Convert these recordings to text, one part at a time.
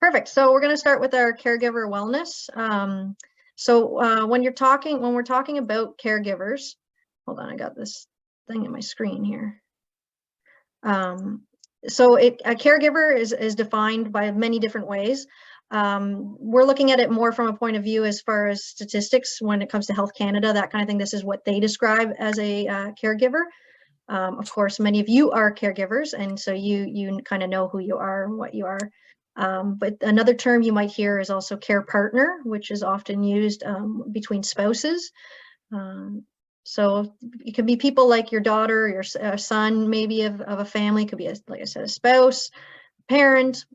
Perfect. So we're going to start with our caregiver wellness. When we're talking about caregivers, hold on, I got this thing in my screen here. A caregiver is defined by many different ways. We're looking at it more from a point of view as far as statistics when it comes to Health Canada, that kind of thing. This is what they describe as a caregiver. Of course, many of you are caregivers, and so you kind of know who you are and what you are. But another term you might hear is also care partner, which is often used between spouses. So it could be people like your daughter, your son, maybe of a family. It could be, like I said, a spouse, parent,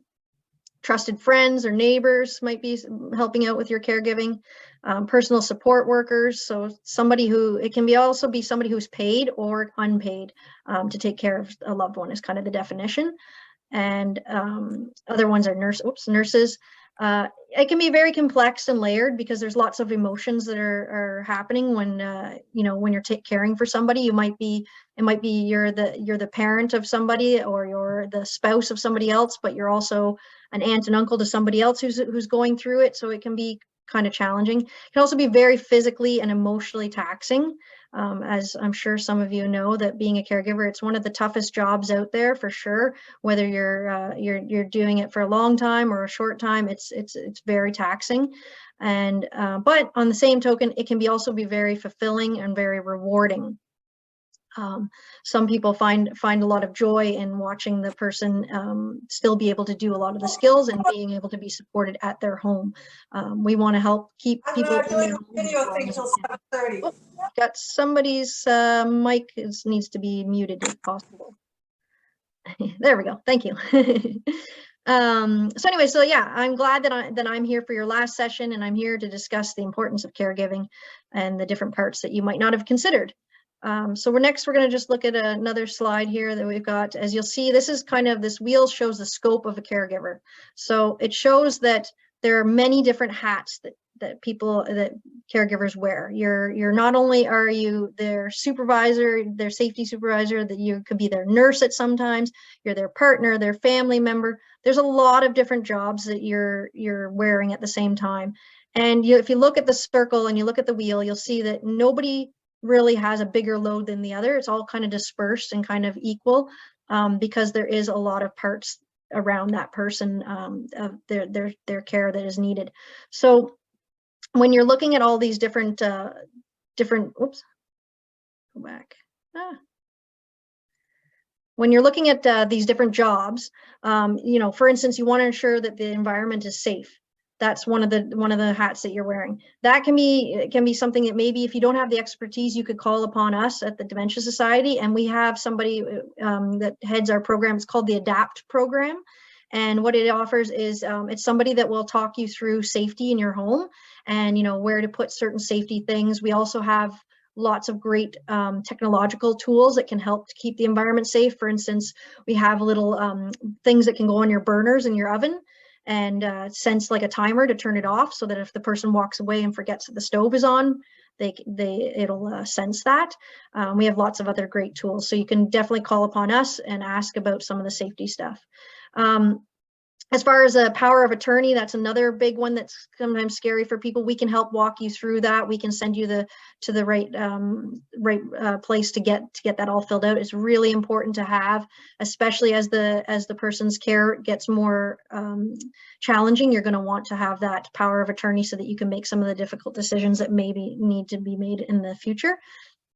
trusted friends or neighbors might be helping out with your caregiving. Personal support workers, so somebody who, it can also be somebody who's paid or unpaid to take care of a loved one is kind of the definition. And other ones are nurses. It can be very complex and layered because there's lots of emotions that are happening when when you're caring for somebody. It might be you're the parent of somebody, or you're the spouse of somebody else, but you're also an aunt and uncle to somebody else who's going through it. So it can be kind of challenging. It can also be very physically and emotionally taxing. As I'm sure some of you know, that being a caregiver, it's one of the toughest jobs out there for sure. Whether you're doing it for a long time or a short time, it's very taxing. And but on the same token, it can also be very fulfilling and very rewarding. Some people find a lot of joy in watching the person still be able to do a lot of the skills and being able to be supported at their home. We want to help keep people in their home. Video thing till 7:30. Oh, got somebody's mic needs to be muted if possible. There we go. Thank you. So anyway, so yeah, I'm glad that I'm here for your last session, and I'm here to discuss the importance of caregiving and the different parts that you might not have considered. So we're going to just look at another slide here that we've got. As you'll see, this is kind of, this wheel shows the scope of a caregiver. So it shows that there are many different hats that caregivers wear. You're not only are you their supervisor, their safety supervisor, that you could be their nurse at sometimes, you're their partner, their family member. There's a lot of different jobs that you're wearing at the same time. And if you look at the circle and you look at the wheel, you'll see that nobody really has a bigger load than the other. It's all kind of dispersed and kind of equal because there is a lot of parts around that person of their care that is needed. So when you're looking at all these different oops, go back. When you're looking at these different jobs, for instance, you want to ensure that the environment is safe. That's one of the hats that you're wearing. That can be something that maybe if you don't have the expertise, you could call upon us at the Dementia Society, and we have somebody that heads our program. It's called the ADAPT program, and what it offers is it's somebody that will talk you through safety in your home and where to put certain safety things. We also have lots of great technological tools that can help to keep the environment safe. For instance, we have little things that can go on your burners in your oven and sense like a timer to turn it off, so that if the person walks away and forgets that the stove is on, it'll sense that. We have lots of other great tools, so you can definitely call upon us and ask about some of the safety stuff. As far as a power of attorney, that's another big one that's sometimes scary for people. We can help walk you through that. We can send you to the right place to get that all filled out. It's really important to have, especially as the person's care gets more challenging. You're going to want to have that power of attorney so that you can make some of the difficult decisions that maybe need to be made in the future.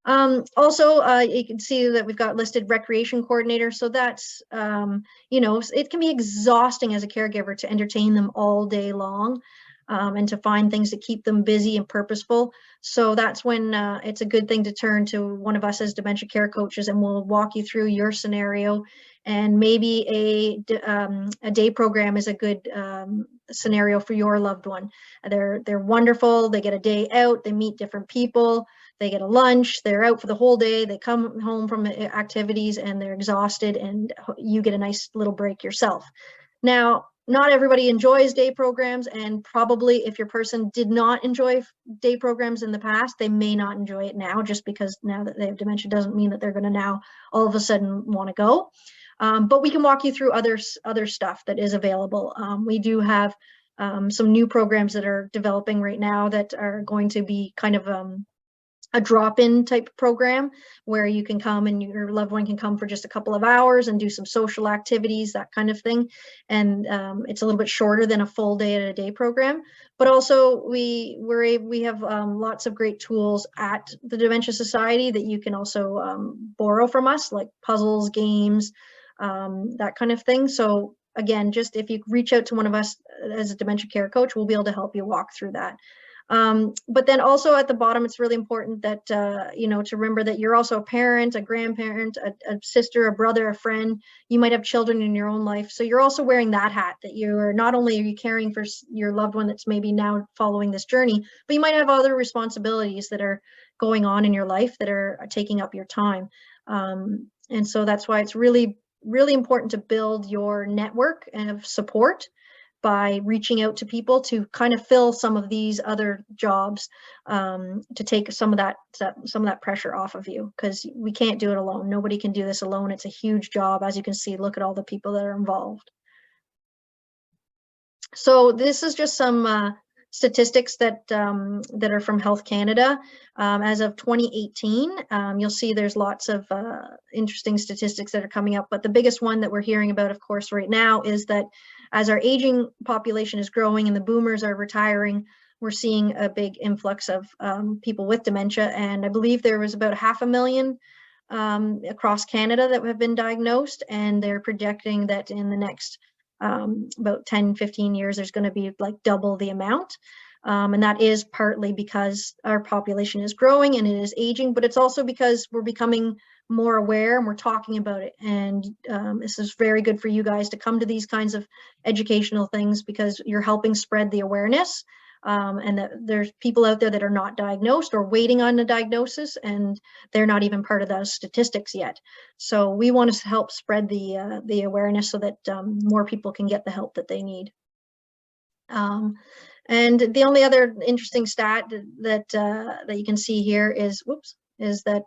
Also, you can see that we've got listed recreation coordinator. So that's, it can be exhausting as a caregiver to entertain them all day long and to find things to keep them busy and purposeful. So that's when it's a good thing to turn to one of us as dementia care coaches, and we'll walk you through your scenario. And maybe a day program is a good scenario for your loved one. They're wonderful. They get a day out. They meet different people. They get a lunch, they're out for the whole day, they come home from activities and they're exhausted, and you get a nice little break yourself. Now, not everybody enjoys day programs, and probably if your person did not enjoy day programs in the past, they may not enjoy it now. Just because now that they have dementia doesn't mean that they're going to now all of a sudden want to go. But we can walk you through other stuff that is available. We do have some new programs that are developing right now that are going to be kind of a drop-in type program where you can come and your loved one can come for just a couple of hours and do some social activities, that kind of thing. And it's a little bit shorter than a full day at a day program. But also we have lots of great tools at the Dementia Society that you can also borrow from us, like puzzles, games, that kind of thing. So again, just if you reach out to one of us as a dementia care coach, we'll be able to help you walk through that. But then also at the bottom, it's really important that, to remember that you're also a parent, a grandparent, a sister, a brother, a friend. You might have children in your own life. So you're also wearing that hat, that you're not only are you caring for your loved one that's maybe now following this journey, but you might have other responsibilities that are going on in your life that are taking up your time. And so that's why it's really, really important to build your network of support by reaching out to people to kind of fill some of these other jobs, to take some of that pressure off of you, because we can't do it alone. Nobody can do this alone. It's a huge job. As you can see, look at all the people that are involved. So this is just some statistics that are from Health Canada. As of 2018, you'll see there's lots of interesting statistics that are coming up, but the biggest one that we're hearing about, of course, right now is that as our aging population is growing and the boomers are retiring, we're seeing a big influx of people with dementia. And I believe there was about 500,000 across Canada that have been diagnosed, and they're projecting that in the next about 10-15 years there's going to be like double the amount, and that is partly because our population is growing and it is aging, but it's also because we're becoming more aware and we're talking about it. And this is very good for you guys to come to these kinds of educational things, because you're helping spread the awareness, and that there's people out there that are not diagnosed or waiting on a diagnosis, and they're not even part of those statistics yet. So we want to help spread the awareness so that more people can get the help that they need. And the only other interesting stat that you can see here is, is that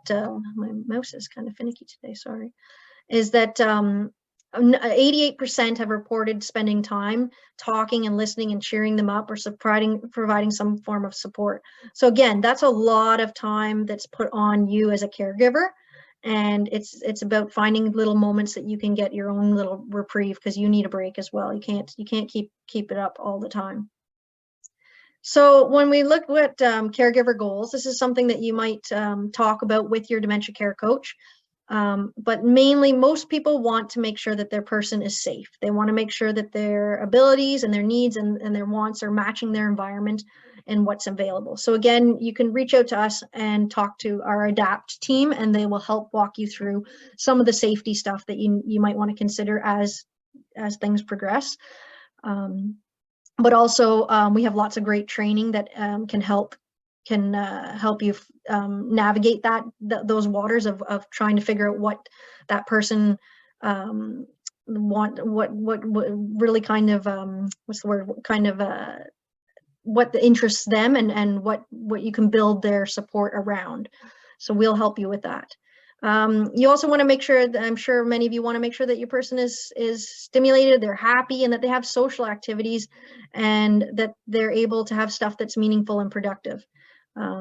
my mouse is kind of finicky today, sorry, is that 88% have reported spending time talking and listening and cheering them up, or providing some form of support. So again, that's a lot of time that's put on you as a caregiver, and it's about finding little moments that you can get your own little reprieve, because you need a break as well. You can't keep it up all the time. So when we look at caregiver goals, this is something that you might talk about with your dementia care coach. But mainly, most people want to make sure that their person is safe. They want to make sure that their abilities and their needs and their wants are matching their environment and what's available. So again, you can reach out to us and talk to our ADAPT team, and they will help walk you through some of the safety stuff that you might want to consider as things progress. But also, we have lots of great training that can help you navigate those waters of trying to figure out what that person what really kind of what's the word, kind of what interests them, and what you can build their support around. So we'll help you with that. You also want to make sure that, I'm sure many of you want to make sure that your person is stimulated, they're happy, and that they have social activities, and that they're able to have stuff that's meaningful and productive.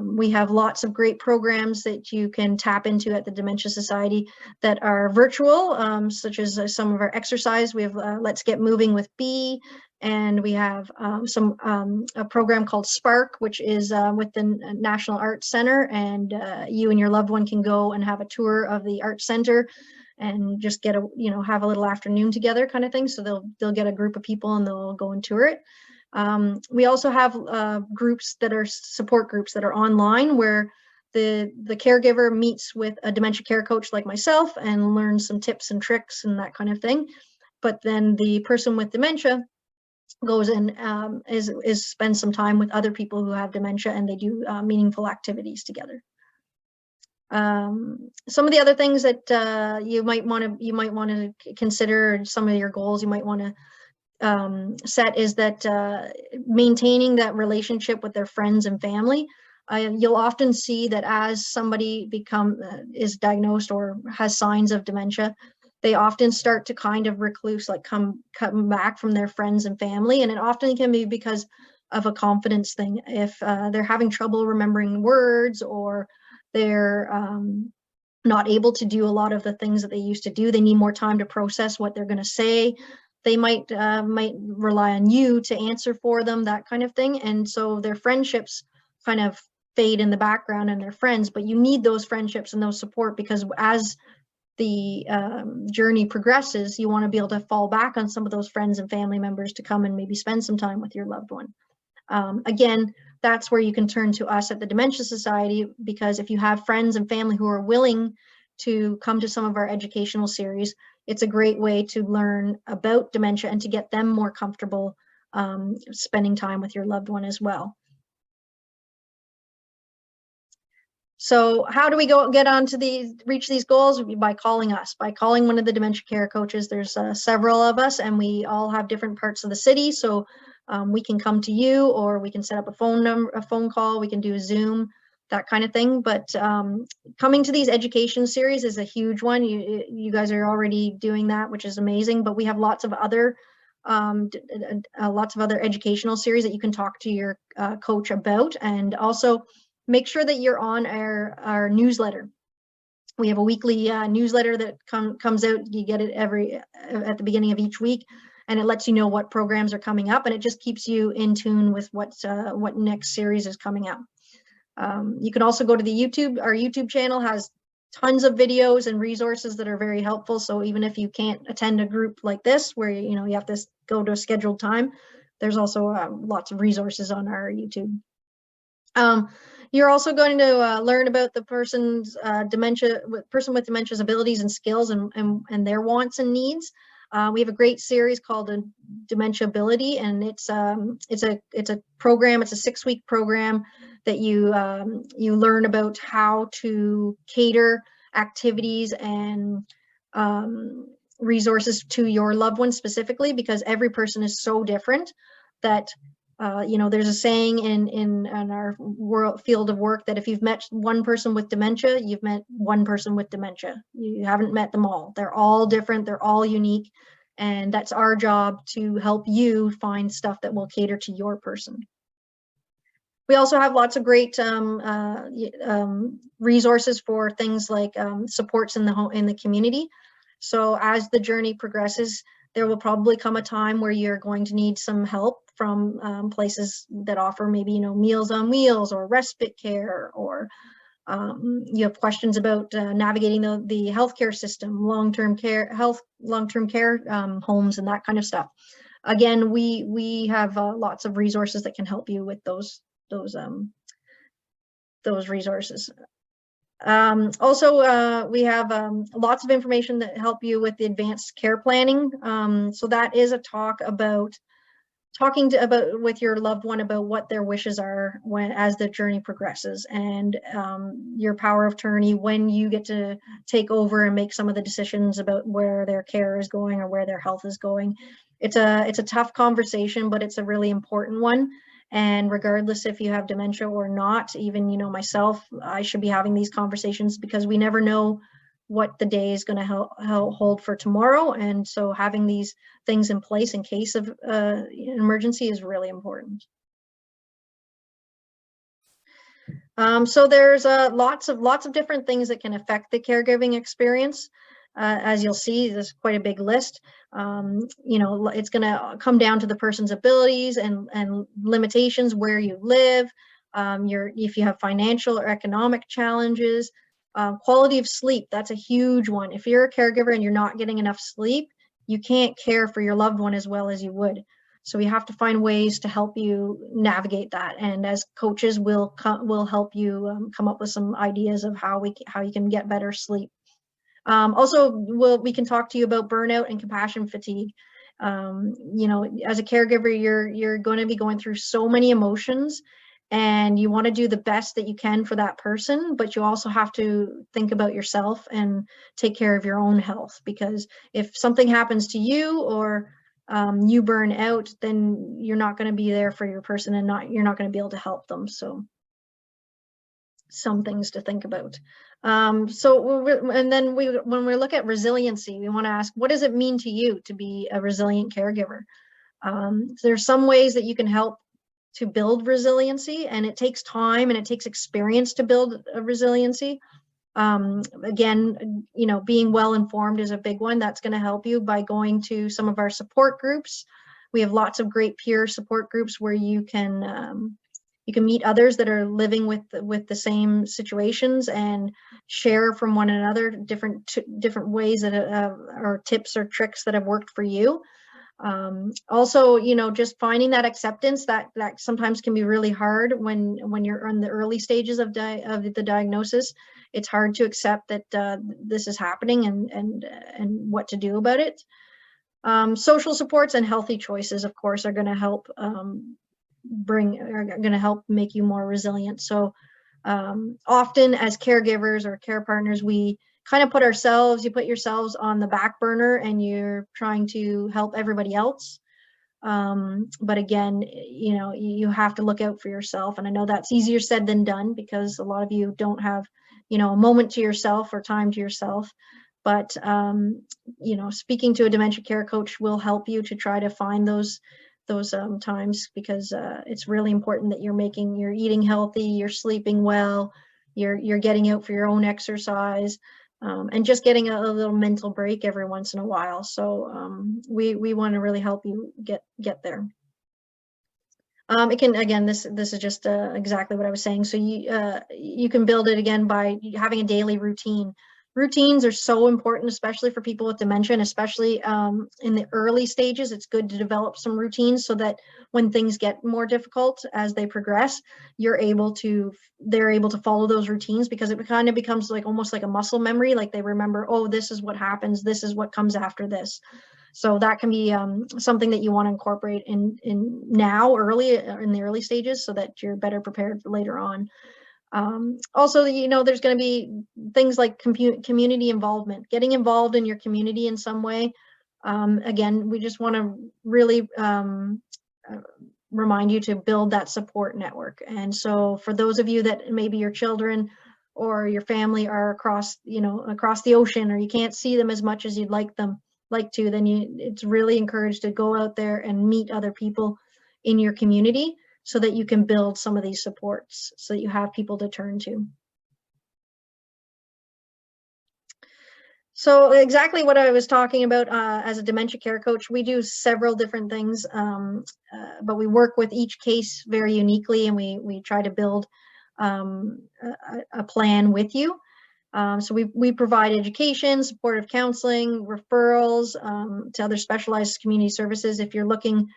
We have lots of great programs that you can tap into at the Dementia Society that are virtual, such as some of our exercise. We have Let's Get Moving with B, and we have a program called Spark, which is with the National Arts Center, and you and your loved one can go and have a tour of the Arts Center and just get have a little afternoon together kind of thing. So they'll get a group of people and they'll go and tour it. We also have groups that are support groups that are online, where the caregiver meets with a dementia care coach like myself and learns some tips and tricks and that kind of thing. But then the person with dementia goes in, spends some time with other people who have dementia, and they do meaningful activities together. Some of the other things that you might want to consider, some of your goals you might want to set, is that maintaining that relationship with their friends and family. You'll often see that as somebody is diagnosed or has signs of dementia, they often start to kind of recluse, like come back from their friends and family. And it often can be because of a confidence thing. If they're having trouble remembering words, or they're not able to do a lot of the things that they used to do, they need more time to process what they're going to say. They might rely on you to answer for them, that kind of thing. And so their friendships kind of fade in the background, and their friends, but you need those friendships and those support, because as the journey progresses, you want to be able to fall back on some of those friends and family members to come and maybe spend some time with your loved one. Again, that's where you can turn to us at the Dementia Society, because if you have friends and family who are willing to come to some of our educational series, it's a great way to learn about dementia and to get them more comfortable spending time with your loved one as well. So how do we get on to reach these goals? By calling us, by calling one of the dementia care coaches. There's several of us, and we all have different parts of the city. So we can come to you, or we can set up a phone call. We can do a Zoom, that kind of thing. But coming to these education series is a huge one. You guys are already doing that, which is amazing. But we have lots of other educational series that you can talk to your coach about, and also make sure that you're on our newsletter. We have a weekly newsletter that comes out. You get it at the beginning of each week, and it lets you know what programs are coming up, and it just keeps you in tune with what next series is coming up. You can also go to the YouTube. Our YouTube channel has tons of videos and resources that are very helpful. So even if you can't attend a group like this, where you have to go to a scheduled time, there's also lots of resources on our YouTube. You're also going to learn about the person with dementia's abilities and skills, and their wants and needs. We have a great series called Dementia Ability, and it's a program. It's a 6-week program that you learn about how to cater activities and resources to your loved ones specifically, because every person is so different that there's a saying in our field of work that if you've met one person with dementia, you've met one person with dementia. You haven't met them all. They're all different. They're all unique. And that's our job, to help you find stuff that will cater to your person. We also have lots of great resources for things like supports in the community. So as the journey progresses, there will probably come a time where you're going to need some help from places that offer maybe Meals on Wheels or respite care, or you have questions about navigating the healthcare system, long-term care homes, and that kind of stuff. Again, we have lots of resources that can help you with those resources. Also, we have lots of information that help you with the advanced care planning. So that is a talk about talking with your loved one about what their wishes are as the journey progresses, and your power of attorney when you get to take over and make some of the decisions about where their care is going or where their health is going. It's a tough conversation, but it's a really important one. And regardless if you have dementia or not, even myself, I should be having these conversations, because we never know what the day is going to hold for tomorrow. And so having these things in place in case of an emergency is really important. So there's lots of different things that can affect the caregiving experience. As you'll see, there's quite a big list. It's going to come down to the person's abilities and limitations, where you live, if you have financial or economic challenges. Quality of sleep, that's a huge one. If you're a caregiver and you're not getting enough sleep, you can't care for your loved one as well as you would. So we have to find ways to help you navigate that. And as coaches, we'll help you come up with some ideas of how you can get better sleep. Also, we can talk to you about burnout and compassion fatigue. As a caregiver, you're going to be going through so many emotions, and you want to do the best that you can for that person, but you also have to think about yourself and take care of your own health, because if something happens to you, or you burn out, then you're not going to be there for your person, and you're not going to be able to help them. So some things to think about. And then when we look at resiliency, we want to ask, what does it mean to you to be a resilient caregiver? There's some ways that you can help to build resiliency, and it takes time and it takes experience to build a resiliency. Again, being well informed is a big one. That's going to help you by going to some of our support groups. We have lots of great peer support groups where you can meet others that are living with the same situations and share from one another different ways that or tips or tricks that have worked for you. Also, just finding that acceptance that sometimes can be really hard when you're in the early stages of the diagnosis. It's hard to accept that this is happening and what to do about it. Social supports and healthy choices, of course, are going to help make you more resilient. So often as caregivers or care partners, we kind of you put yourselves on the back burner and you're trying to help everybody else. But again, you have to look out for yourself. And I know that's easier said than done because a lot of you don't have, a moment to yourself or time to yourself. But, speaking to a dementia care coach will help you to try to find those times, because it's really important that you're eating healthy, you're sleeping well, you're getting out for your own exercise, and just getting a little mental break every once in a while. So we want to really help you get there. It can, again, this is just exactly what I was saying. So you can build it again by having a daily routine. Routines are so important, especially for people with dementia, and especially in the early stages. It's good to develop some routines so that when things get more difficult as they progress, they're able to follow those routines, because it kind of becomes like almost like a muscle memory. Like they remember, oh, this is what happens, this is what comes after this. So that can be something that you want to incorporate in early in the early stages, so that you're better prepared for later on. Also, there's going to be things like community involvement, getting involved in your community in some way. Again, we just want to really remind you to build that support network. And so for those of you that maybe your children or your family are across the ocean, or you can't see them as much as you'd like to, then it's really encouraged to go out there and meet other people in your community, so that you can build some of these supports, so that you have people to turn to. So exactly what I was talking about, as a dementia care coach, we do several different things, but we work with each case very uniquely, and we try to build a plan with you. So we provide education, supportive counseling, referrals to other specialized community services. If you're looking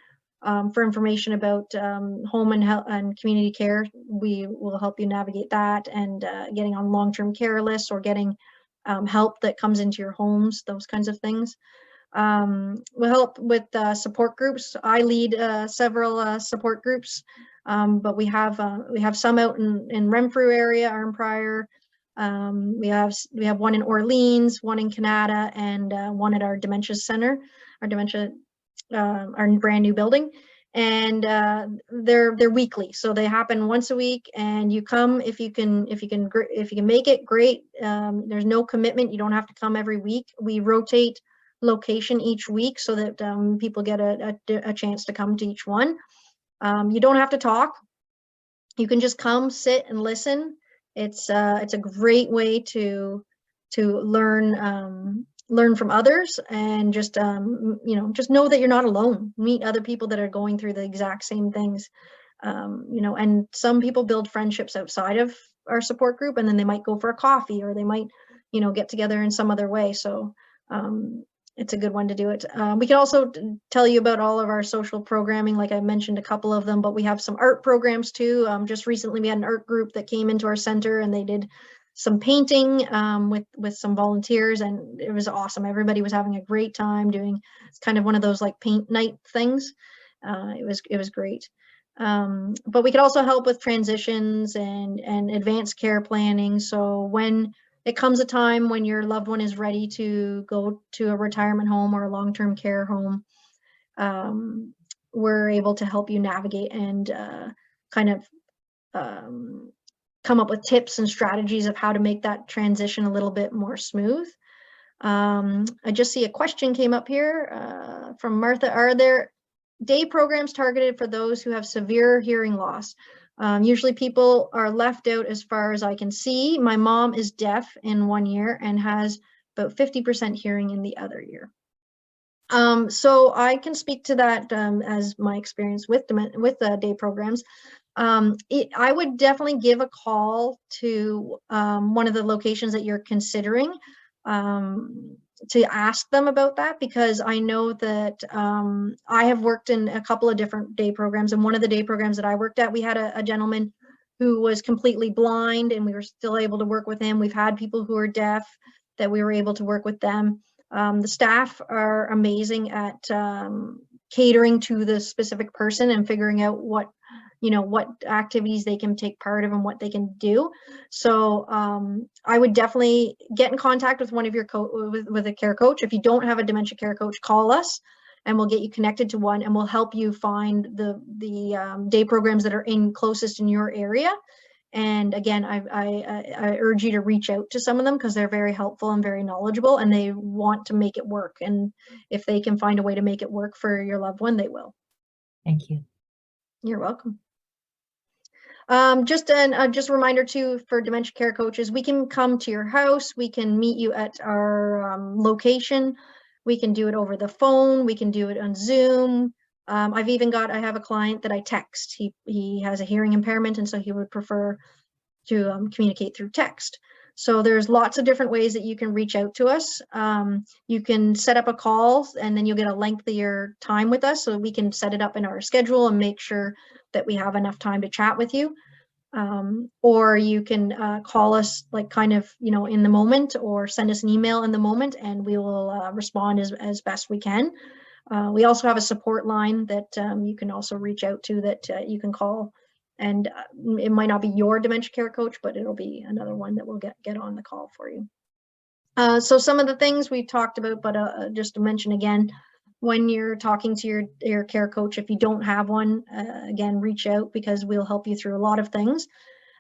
for information about home and health and community care, we will help you navigate that, and getting on long-term care lists, or getting help that comes into your homes, those kinds of things. We'll help with support groups. I lead several support groups, but we have some out in Renfrew area, Arnprior. We have one in Orleans, one in Canada, and one at our dementia center, our brand new building. And they're weekly, so they happen once a week, and you come if you can make it, great. There's no commitment, you don't have to come every week. We rotate location each week, so that people get a chance to come to each one. You don't have to talk, you can just come, sit, and listen. It's a great way to learn from others, and just just know that you're not alone. Meet other people that are going through the exact same things. And some people build friendships outside of our support group, and then they might go for a coffee, or they might get together in some other way. So it's a good one to do it. We can also tell you about all of our social programming, like I mentioned a couple of them, but we have some art programs too. Just recently we had an art group that came into our center, and they did some painting with some volunteers, and it was awesome. Everybody was having a great time doing, it's kind of one of those like paint night things. It was great. But we could also help with transitions and advanced care planning. So when it comes a time when your loved one is ready to go to a retirement home or a long-term care home, we're able to help you navigate and kind of come up with tips and strategies of how to make that transition a little bit more smooth. I just see a question came up here from Martha. Are there day programs targeted for those who have severe hearing loss? Usually people are left out as far as I can see. My mom is deaf in one ear and has about 50% hearing in the other ear. So I can speak to that as my experience with day programs. I would definitely give a call to one of the locations that you're considering to ask them about that, because I know that I have worked in a couple of different day programs, and one of the day programs that I worked at, we had a gentleman who was completely blind, and we were still able to work with him. We've had people who are deaf that we were able to work with them. The staff are amazing at catering to the specific person and figuring out what activities they can take part of and what they can do. So I would definitely get in contact with one of your with a care coach. If you don't have a dementia care coach, call us and we'll get you connected to one, and we'll help you find the day programs that are closest in your area. And again, I urge you to reach out to some of them, because they're very helpful and very knowledgeable, and they want to make it work. And if they can find a way to make it work for your loved one, they will. Thank you. You're welcome. Just a reminder too, for dementia care coaches, we can come to your house. We can meet you at our location. We can do it over the phone. We can do it on Zoom. I have a client that I text. He has a hearing impairment, and so he would prefer to communicate through text. So there's lots of different ways that you can reach out to us. You can set up a call, and then you'll get a lengthier time with us, so we can set it up in our schedule and make sure that we have enough time to chat with you. Or you can call us in the moment, or send us an email in the moment, and we will respond as best we can. We also have a support line that you can also reach out to, that you can call, and it might not be your dementia care coach, but it'll be another one that will get on the call for you. So some of the things we've talked about, but just to mention again, when you're talking to your care coach, if you don't have one, again, reach out, because we'll help you through a lot of things.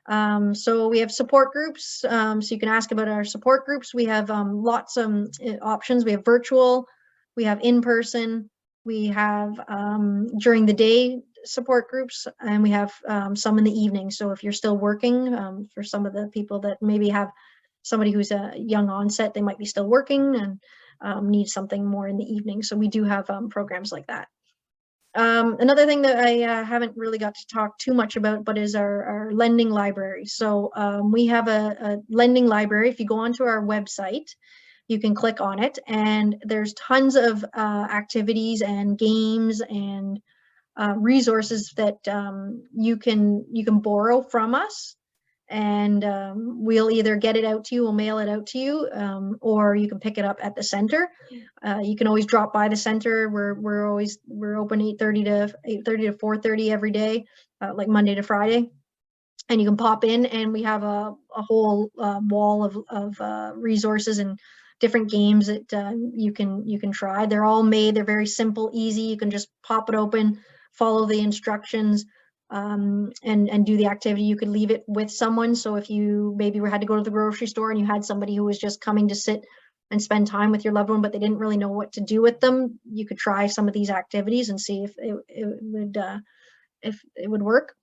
So we have support groups, so you can ask about our support groups. We have lots of options. We have virtual, we have in-person, we have during the day support groups, and we have some in the evening. So if you're still working, for some of the people that maybe have somebody who's a young onset, they might be still working and need something more in the evening. So we do have programs like that. Another thing that I haven't really got to talk too much about, but is our lending library. So we have a lending library. If you go onto our website, you can click on it, and there's tons of activities and games and resources that you can borrow from us. And we'll either get it out to you, we'll mail it out to you, or you can pick it up at the center. You can always drop by the center. We're open 8:30 to 4:30 every day, like Monday to Friday. And you can pop in, and we have a whole wall of resources and different games that you can try. They're all made. They're very simple, easy. You can just pop it open, follow the instructions, and do the activity. You could leave it with someone. So if you maybe had to go to the grocery store and you had somebody who was just coming to sit and spend time with your loved one, but they didn't really know what to do with them, you could try some of these activities and see if it would work.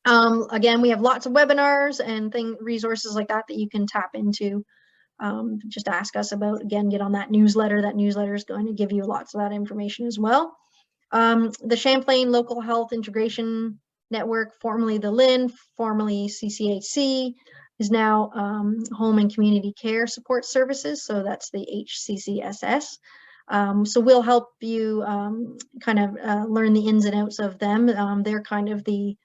Again, we have lots of webinars and resources like that you can tap into. Just ask us about, again, get on that newsletter. That newsletter is going to give you lots of that information as well. The Champlain Local Health Integration Network, formerly the LIN, formerly CCAC, is now Home and Community Care Support Services. So that's the HCCSS. So we'll help you kind of learn the ins and outs of them. They're kind of the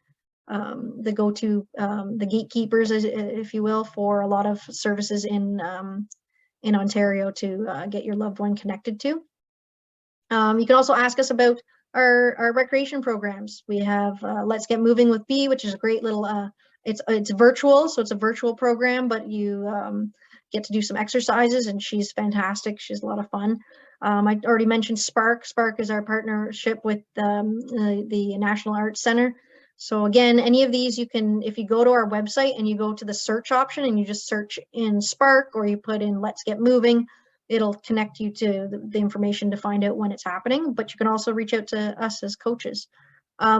go-to, the gatekeepers, if you will, for a lot of services in Ontario to get your loved one connected to. You can also ask us about our recreation programs. We have Let's Get Moving with Bee, which is a great little, it's virtual, so it's a virtual program, but you get to do some exercises, and she's fantastic. She's a lot of fun. I already mentioned Spark. Spark is our partnership with the National Arts Center. So again, any of these you can, if you go to our website and you go to the search option and you just search in Spark, or you put in Let's Get Moving, it'll connect you to the information to find out when it's happening. But you can also reach out to us as coaches.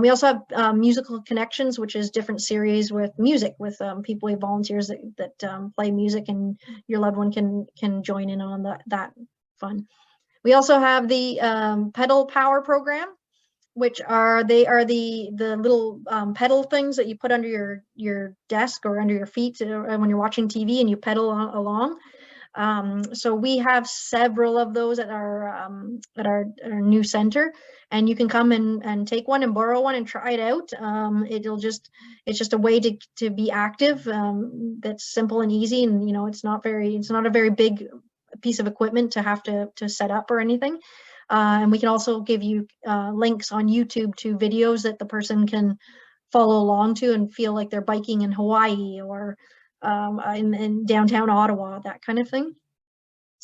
We also have musical connections, which is different series with music, with people, we have volunteers that play music, and your loved one can join in on that fun. We also have the pedal power program, which are the little pedal things that you put under your desk or under your feet when you're watching TV and you pedal along. So we have several of those at our new center, and you can come and take one and borrow one and try it out. It's just a way to be active. That's simple and easy, and it's not a very big piece of equipment to have to set up or anything. And we can also give you links on YouTube to videos that the person can follow along to and feel like they're biking in Hawaii or in downtown Ottawa, that kind of thing.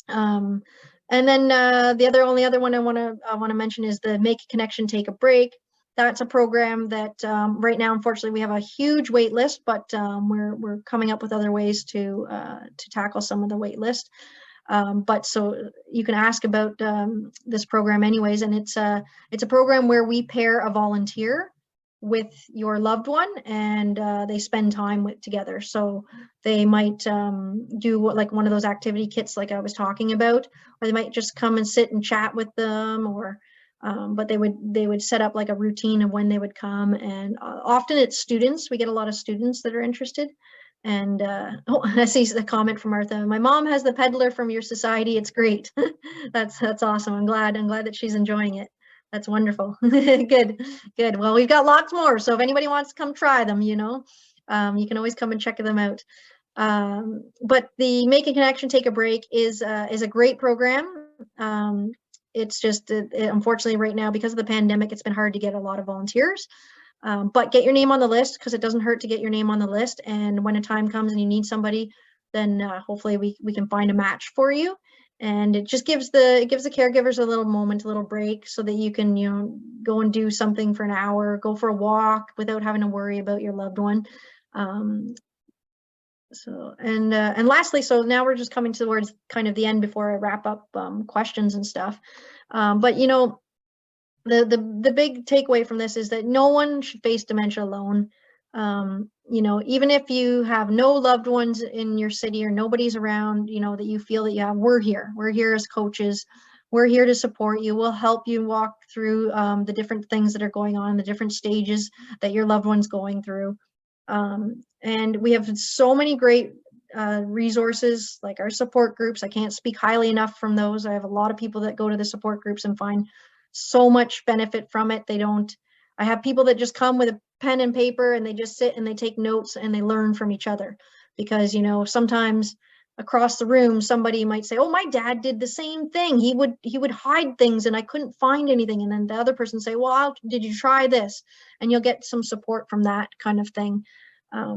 And then the only other one I want to mention is the Make a Connection, Take a Break. That's a program that right now, unfortunately, we have a huge wait list, but we're coming up with other ways to tackle some of the wait list. But so you can ask about this program anyways, and it's a program where we pair a volunteer with your loved one, and they spend time together. So they might do like one of those activity kits like I was talking about, or they might just come and sit and chat with them, or but they would set up like a routine of when they would come, and often it's students. We get a lot of students that are interested. And oh, I see the comment from Martha. My mom has the peddler from your society. It's great. That's awesome. I'm glad that she's enjoying it. That's wonderful. Good. Well, we've got lots more. So if anybody wants to come try them, you can always come and check them out. But the Make a Connection, Take a Break is a great program. It's just unfortunately right now, because of the pandemic, it's been hard to get a lot of volunteers. But get your name on the list, because it doesn't hurt to get your name on the list. And when a time comes and you need somebody, then hopefully we can find a match for you. And it just gives the caregivers a little moment, a little break, so that you can go and do something for an hour, go for a walk without having to worry about your loved one. And lastly, so now we're just coming towards kind of the end before I wrap up questions and stuff. But the big takeaway from this is that no one should face dementia alone. Even if you have no loved ones in your city or nobody's around, that you feel that you have, we're here as coaches. We're here to support you. We'll help you walk through the different things that are going on, the different stages that your loved one's going through. And we have so many great resources, like our support groups. I can't speak highly enough from those. I have a lot of people that go to the support groups and find so much benefit from it. I have people that just come with a pen and paper and they just sit and they take notes and they learn from each other, because sometimes across the room somebody might say, oh, my dad did the same thing. He would hide things and I couldn't find anything. And then the other person say, well, did you try this? And you'll get some support from that kind of thing.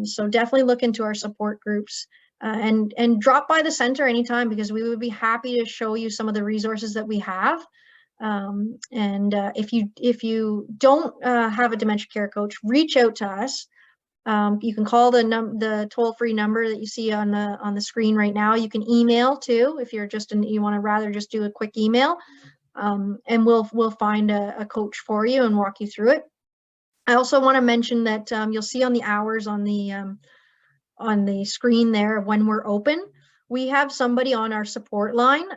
So definitely look into our support groups, and drop by the center anytime, because we would be happy to show you some of the resources that we have. If you don't have a dementia care coach, reach out to us. You can call the toll-free number that you see on the screen right now. You can email too, if you're you want to rather just do a quick email, and we'll find a coach for you and walk you through it. I also want to mention that you'll see on the hours on the screen there when we're open, we have somebody on our support line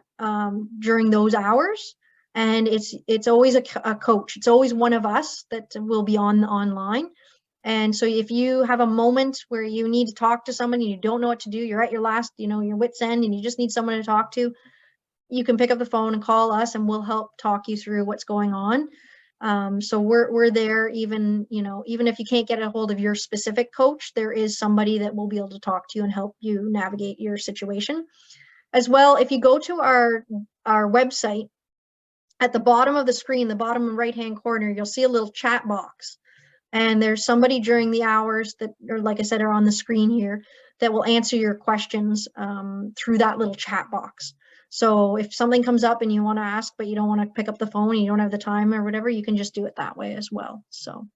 during those hours. And it's always a coach. It's always one of us that will be online. And so if you have a moment where you need to talk to someone and you don't know what to do, you're at your last, your wit's end, and you just need someone to talk to, you can pick up the phone and call us, and we'll help talk you through what's going on. So we're there, even if you can't get a hold of your specific coach, there is somebody that will be able to talk to you and help you navigate your situation. As well, if you go to our website, at the bottom of the screen, the bottom right-hand corner, you'll see a little chat box. And there's somebody during the hours that, or like I said, are on the screen here, that will answer your questions through that little chat box. So if something comes up and you want to ask, but you don't want to pick up the phone, you don't have the time or whatever, you can just do it that way as well. So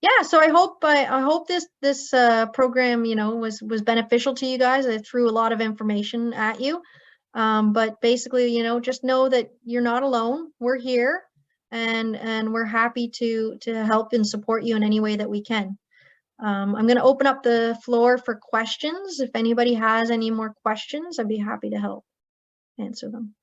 Yeah, so I hope this program, was beneficial to you guys. I threw a lot of information at you. But basically, just know that you're not alone. We're here, and we're happy to help and support you in any way that we can. I'm going to open up the floor for questions. If anybody has any more questions, I'd be happy to help answer them.